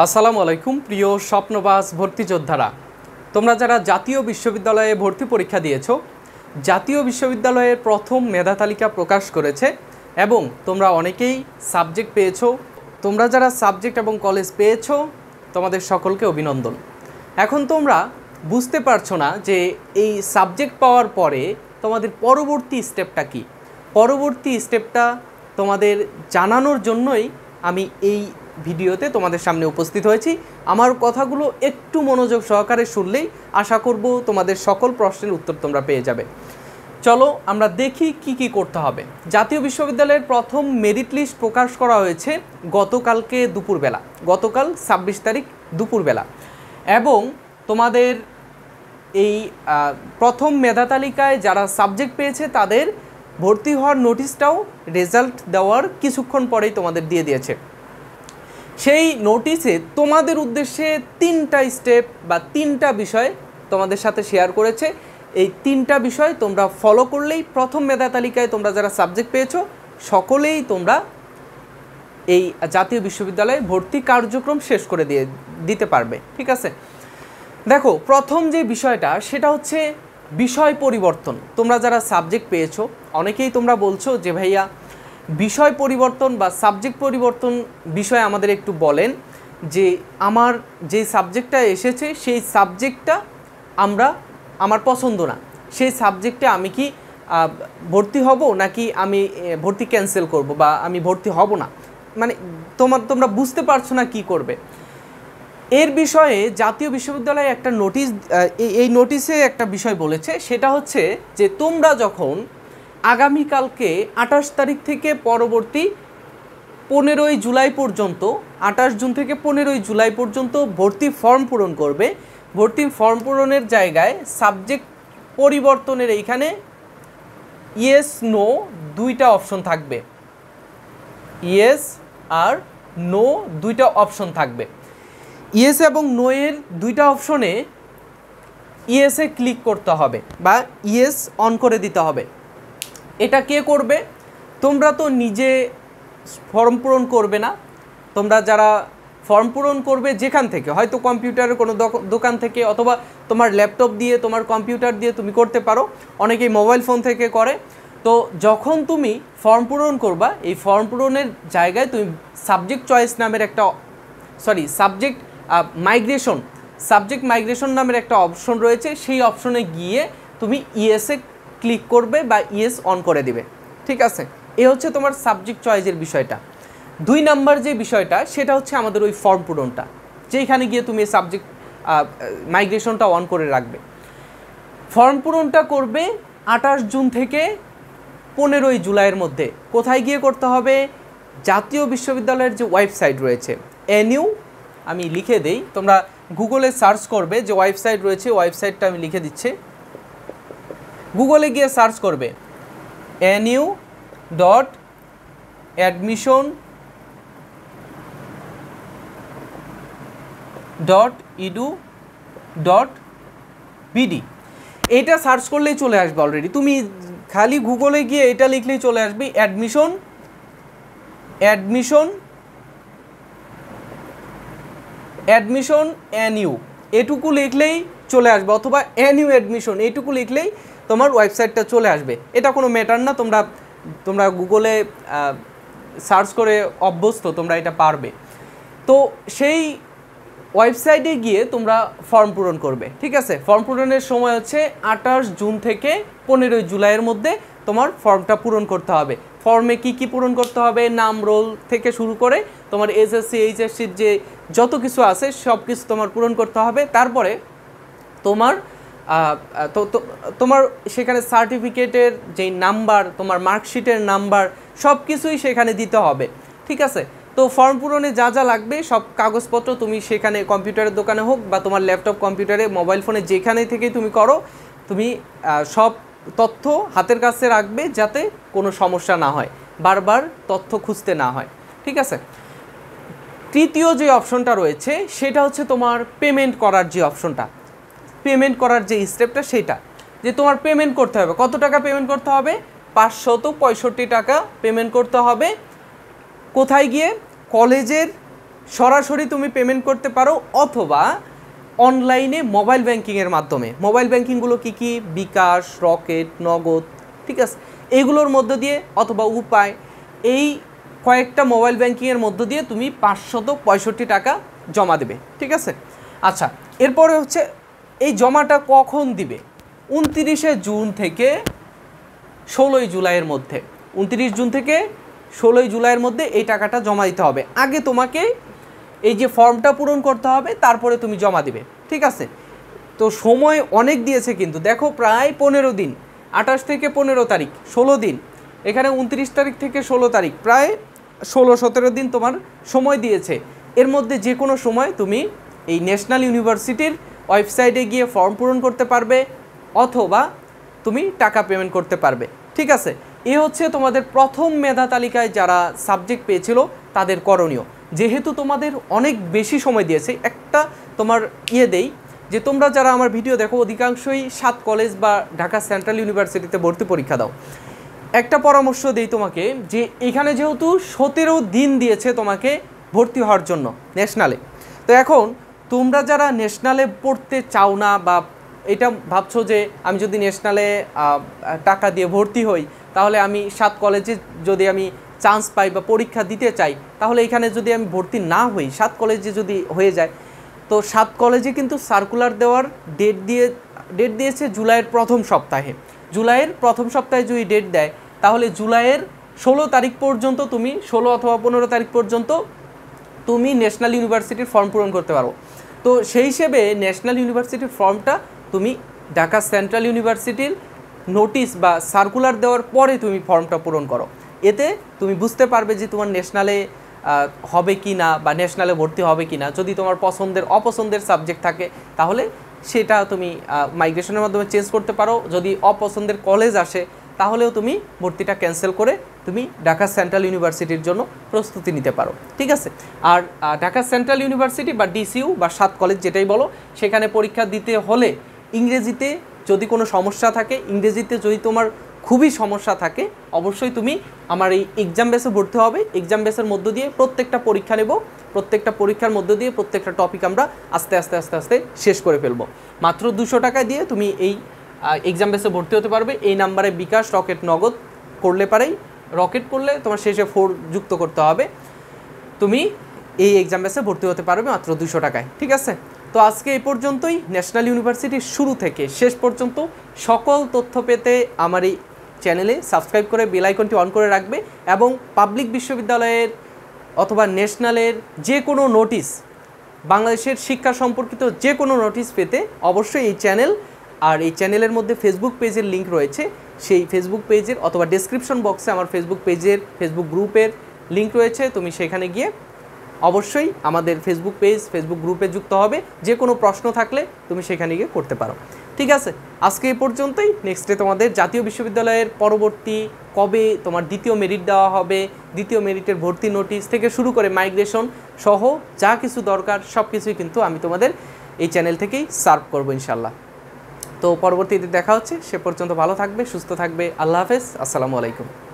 আসসালামু আলাইকুম প্রিয় স্বপ্নবাস ভর্তি যোদ্ধারা, তোমরা যারা জাতীয় বিশ্ববিদ্যালয়ে ভর্তি পরীক্ষা দিয়েছো, জাতীয় বিশ্ববিদ্যালয়ের প্রথম মেধা তালিকা প্রকাশ করেছে এবং তোমরা অনেকেই সাবজেক্ট পেয়েছো। তোমরা যারা সাবজেক্ট এবং কলেজ পেয়েছো, তোমাদের সকলকে অভিনন্দন। এখন তোমরা বুঝতে পারছো না যে এই সাবজেক্ট পাওয়ার পরে তোমাদের পরবর্তী স্টেপটা কী। পরবর্তী স্টেপটা তোমাদের জানানোর জন্যই আমি এই ভিডিওতে তোমাদের সামনে উপস্থিত হয়েছি। আমার কথাগুলো একটু মনোযোগ সহকারে শুনলেই আশা করব তোমাদের সকল প্রশ্নের উত্তর তোমরা পেয়ে যাবে। চলো আমরা দেখি কি কি করতে হবে। জাতীয় বিশ্ববিদ্যালয়ের প্রথম মেরিট লিস্ট প্রকাশ করা হয়েছে গতকালকে দুপুরবেলা, গতকাল 26 তারিখ দুপুরবেলা, এবং তোমাদের এই প্রথম মেধা তালিকায় যারা সাবজেক্ট পেয়েছে তাদের ভর্তি হওয়ার নোটিশটাও রেজাল্ট দেওয়ার কিছুক্ষণ পরেই তোমাদের দিয়ে দিয়েছে। সেই নোটিশে তোমাদের উদ্দেশ্যে 3টা স্টেপ বা 3টা বিষয় তোমাদের সাথে শেয়ার করেছে। এই 3টা বিষয় তোমরা ফলো করলেই প্রথম মেধা তালিকায় তোমরা যারা সাবজেক্ট পেয়েছো সকলেই তোমরা এই জাতীয় বিশ্ববিদ্যালয়ে ভর্তি কার্যক্রম শেষ করে দিতে পারবে। ঠিক আছে, দেখো প্রথম যে বিষয়টা সেটা হচ্ছে বিষয় পরিবর্তন। তোমরা যারা সাবজেক্ট পেয়েছো অনেকেই তোমরা বলছো যে ভাইয়া বিষয় পরিবর্তন বা সাবজেক্ট পরিবর্তন বিষয়ে আমাদের একটু বলেন, যে আমার যে সাবজেক্টটা এসেছে সেই সাবজেক্টটা আমার পছন্দ না, সেই সাবজেক্টে আমি কি ভর্তি হব নাকি আমি ভর্তি ক্যান্সেল করব বা আমি ভর্তি হব না, মানে তোমরা বুঝতে পারছো না কি করবে। এর বিষয়ে জাতীয় বিশ্ববিদ্যালয়ে একটা নোটিশ, এই নোটিশে একটা বিষয় বলেছে, সেটা হচ্ছে যে তোমরা যখন আগামীকালকে 28 তারিখ থেকে পরবর্তী 15ই জুলাই পর্যন্ত, 28 জুন থেকে 15ই জুলাই পর্যন্ত ভর্তি ফর্ম পূরণ করবে, ভর্তি ফর্ম পূরণের জায়গায় সাবজেক্ট পরিবর্তনের এইখানে ইয়েস নো 2টা অপশন থাকবে। ইয়েস আর নো 2টা অপশন থাকবে। ইয়েস এবং নো এর 2টা অপশনে ইয়েসে ক্লিক করতে হবে বা ইয়েস অন করে দিতে হবে। এটা কে করবে? তোমরা তো নিজে ফর্ম পূরণ করবে না, তোমরা যারা ফর্ম পূরণ করবে যেখান থেকে, হয়তো কম্পিউটারের কোনো দোকান থেকে অথবা তোমার ল্যাপটপ দিয়ে তোমার কম্পিউটার দিয়ে তুমি করতে পারো, অনেকেই মোবাইল ফোন থেকে করে। তো যখন তুমি ফর্ম পূরণ করবা, এই ফর্ম পূরণের জায়গায় তুমি সাবজেক্ট চয়েস নামের একটা সাবজেক্ট মাইগ্রেশন নামের একটা অপশন রয়েছে, সেই অপশনে গিয়ে তুমি ইয়েসে ক্লিক করবে বা ইয়েস অন করে দিবে। ঠিক আছে, এ হচ্ছে তোমার সাবজেক্ট চয়েসের বিষয়টা। 2 নাম্বার যে বিষয়টা সেটা হচ্ছে আমাদের ওই ফর্ম পূরণটা, যেখানে গিয়ে তুমি সাবজেক্ট মাইগ্রেশনটা অন করে রাখবে। ফর্ম পূরণটা করবে 28 জুন থেকে 15ই জুলাইয়ের মধ্যে। কোথায় গিয়ে করতে হবে? জাতীয় বিশ্ববিদ্যালয়ের যে ওয়েবসাইট রয়েছে এনইউ, আমি লিখে দেই, তোমরা গুগলে সার্চ করবে যে ওয়েবসাইট রয়েছে, ওয়েবসাইটটা আমি লিখে দিচ্ছি। গুগলে গিয়ে সার্চ করবে nu.admission.edu.bd, এটা সার্চ করলেই চলে আসবে। অলরেডি তুমি খালি গুগলে গিয়ে এটা লিখলেই চলে আসবে অ্যাডমিশন এনইউ, এটুকু লিখলেই চলে আসবে, অথবা এনইউ অ্যাডমিশন এইটুকু লিখলেই তোমার ওয়েবসাইটটা চলে আসবে। এটা কোনো ম্যাটার না, তোমরা গুগলে সার্চ করে অভ্যস্ত, তোমরা এটা পারবে। তো সেই ওয়েবসাইটে গিয়ে তোমরা ফর্ম পূরণ করবে। ঠিক আছে, ফর্ম পূরণের সময় হচ্ছে 28 জুন থেকে 15ই জুলাইয়ের মধ্যে তোমার ফর্মটা পূরণ করতে হবে। ফর্মে কি কি পূরণ করতে হবে? নাম, রোল থেকে শুরু করে তোমার এসএসসি এইচএসসির যে যত কিছু আছে সব কিছু তোমার পূরণ করতে হবে। তারপরে তোমার সেখানে সার্টিফিকেটের যেই নাম্বার, তোমার মার্কশিটের নাম্বার সব কিছুই সেখানে দিতে হবে। ঠিক আছে, তো ফর্ম পূরণে যা যা লাগবে সব কাগজপত্র তুমি সেখানে কম্পিউটারের দোকানে হোক বা তোমার ল্যাপটপ, কম্পিউটারে, মোবাইল ফোনে যেখানে থেকেই তুমি করো, তুমি সব তথ্য হাতের কাছে রাখবে যাতে কোনো সমস্যা না হয়, বারবার তথ্য খুঁজতে না হয়। ঠিক আছে, তৃতীয় যে অপশনটা রয়েছে সেটা হচ্ছে তোমার পেমেন্ট করার যে অপশনটা, পেমেন্ট করার যে স্টেপটা, সেটা যে তোমার পেমেন্ট করতে হবে। কত টাকা পেমেন্ট করতে হবে? 565 টাকা পেমেন্ট করতে হবে। কোথায় গিয়ে? কলেজের সরাসরি তুমি পেমেন্ট করতে পারো, অথবা অনলাইনে মোবাইল ব্যাংকিংয়ের মাধ্যমে। মোবাইল ব্যাংকিংগুলো কী কী? বিকাশ, রকেট, নগদ, ঠিক আছে, এইগুলোর মধ্য দিয়ে, অথবা উপায়, এই কয়েকটা মোবাইল ব্যাংকিংয়ের মধ্য দিয়ে তুমি 565 টাকা জমা দেবে, ঠিক আছে। আচ্ছা, এরপরে হচ্ছে এই জমাটা কখন দিবে? 29 জুন থেকে 16 জুলাইয়ের মধ্যে। 29 জুন থেকে 16 জুলাইয়ের মধ্যে এই টাকাটা জমা দিতে হবে। আগে তোমাকে এই যে ফর্মটা পূরণ করতে হবে, তারপরে তুমি জমা দিবে, ঠিক আছে। তো সময় অনেক দিয়েছে কিন্তু, দেখো প্রায় 15 দিন, 28 থেকে 15 তারিখ, 16 দিন, এখানে 29 তারিখ থেকে 16 তারিখ, প্রায় 16-17 দিন তোমার সময় দিয়েছে। এর মধ্যে যে কোনো সময় তুমি এই ন্যাশনাল ইউনিভার্সিটির ওয়েবসাইটে গিয়ে ফর্ম পূরণ করতে পারবে, অথবা তুমি টাকা পেমেন্ট করতে পারবে, ঠিক আছে। এ হচ্ছে তোমাদের প্রথম মেধা তালিকায় যারা সাবজেক্ট পেয়েছিল তাদের করণীয়। যেহেতু তোমাদের অনেক বেশি সময় দিয়েছে, একটা তোমার দেই যে তোমরা যারা আমার ভিডিও দেখো অধিকাংশই 7 কলেজ বা ঢাকা সেন্ট্রাল ইউনিভার্সিটিতে ভর্তি পরীক্ষা দাও। একটা পরামর্শ দেই তোমাকে, যে এখানে যেহেতু 17 দিন দিয়েছে তোমাকে ভর্তি হওয়ার জন্য ন্যাশনালে, তো এখন তোমরা যারা ন্যাশনালে পড়তে চাও না, বা এটা ভাবছো যে আমি যদি ন্যাশনালে টাকা দিয়ে ভর্তি হই, তাহলে আমি 7 কলেজে যদি আমি চান্স পাই বা পরীক্ষা দিতে চাই, তাহলে এখানে যদি আমি ভর্তি না হই, 7 কলেজে যদি হয়ে যায়, তো 7 কলেজে কিন্তু সার্কুলার দেওয়ার ডেট দিয়েছে জুলাইয়ের প্রথম সপ্তাহে। জুলাইয়ের প্রথম সপ্তাহে যদি ডেট দেয়, তাহলে জুলাইয়ের 16 তারিখ পর্যন্ত তুমি, 16 অথবা 15 তারিখ পর্যন্ত তুমি ন্যাশনাল ইউনিভার্সিটির ফর্ম পূরণ করতে পারো। তো সেই হিসেবে ন্যাশনাল ইউনিভার্সিটির ফর্মটা তুমি ঢাকা সেন্ট্রাল ইউনিভার্সিটির নোটিশ বা সার্কুলার দেওয়ার পরে তুমি ফর্মটা পূরণ করো। এতে তুমি বুঝতে পারবে যে তোমার ন্যাশনালে হবে কি না, বা ন্যাশনালে ভর্তি হবে কি না। যদি তোমার অপছন্দের সাবজেক্ট থাকে, তাহলে সেটা তুমি মাইগ্রেশনের মাধ্যমে চেঞ্জ করতে পারো। যদি অপছন্দের কলেজ আসে, তাহলেও তুমি ভর্তিটা ক্যান্সেল করে তুমি ঢাকা সেন্ট্রাল ইউনিভার্সিটির জন্য প্রস্তুতি নিতে পারো, ঠিক আছে। আর ঢাকা সেন্ট্রাল ইউনিভার্সিটি বা ডিসিইউ বা 7 কলেজ যেটাই বলো, সেখানে পরীক্ষা দিতে হলে ইংরেজিতে যদি কোনো সমস্যা থাকে, ইংরেজিতে যদি তোমার খুবই সমস্যা থাকে, অবশ্যই তুমি আমার এই এক্সাম বেসে ভর্তি হবে। এক্সাম বেসের মধ্য দিয়ে প্রত্যেকটা পরীক্ষা নেব, প্রত্যেকটা পরীক্ষার মধ্য দিয়ে প্রত্যেকটা টপিক আমরা আস্তে আস্তে শেষ করে ফেলবো। মাত্র 200 টাকা দিয়ে তুমি এই এক্সাম বেসে ভর্তি হতে পারবে। এই নাম্বারে বিকাশ, রকেট, নগদ করলে পারেই, রকেট করলে তোমার শেষে 4 যুক্ত করতে হবে, তুমি এই এক্সাম বেসে ভর্তি হতে পারবে মাত্র 200 টাকায়, ঠিক আছে। তো আজকে এই পর্যন্তই। ন্যাশনাল ইউনিভার্সিটির শুরু থেকে শেষ পর্যন্ত সকল তথ্য পেতে আমার এই চ্যানেলে সাবস্ক্রাইব করে বেল আইকনটি অন করে রাখবে, এবং পাবলিক বিশ্ববিদ্যালয়ের অথবা ন্যাশনালের যে কোনো নোটিশ, বাংলাদেশের শিক্ষা সম্পর্কিত যে কোনো নোটিশ পেতে অবশ্যই এই চ্যানেল, আর এই চ্যানেলের মধ্যে ফেসবুক পেজের লিঙ্ক রয়েছে, সেই ফেসবুক পেজের অথবা ডেসক্রিপশন বক্সে আমার ফেসবুক গ্রুপের লিঙ্ক রয়েছে, তুমি সেখানে গিয়ে অবশ্যই আমাদের ফেসবুক গ্রুপে যুক্ত হবে। যে কোনো প্রশ্ন থাকলে তুমি সেখানে গিয়ে করতে পারো, ঠিক আছে। আজকে এই পর্যন্তই। নেক্সটে তোমাদের জাতীয় বিশ্ববিদ্যালয়ের পরবর্তী কবে তোমার দ্বিতীয় মেরিট দেওয়া হবে, দ্বিতীয় মেরিটের ভর্তি নোটিশ থেকে শুরু করে মাইগ্রেশন সহ যা কিছু দরকার সব কিছুই কিন্তু আমি তোমাদের এই চ্যানেল থেকেই সার্ভ করবো ইনশাল্লাহ। তো পরবর্তীতে দেখা হচ্ছে, সে পর্যন্ত ভালো থাকবে, সুস্থ থাকবে। আল্লাহ হাফেজ, আসসালামু আলাইকুম।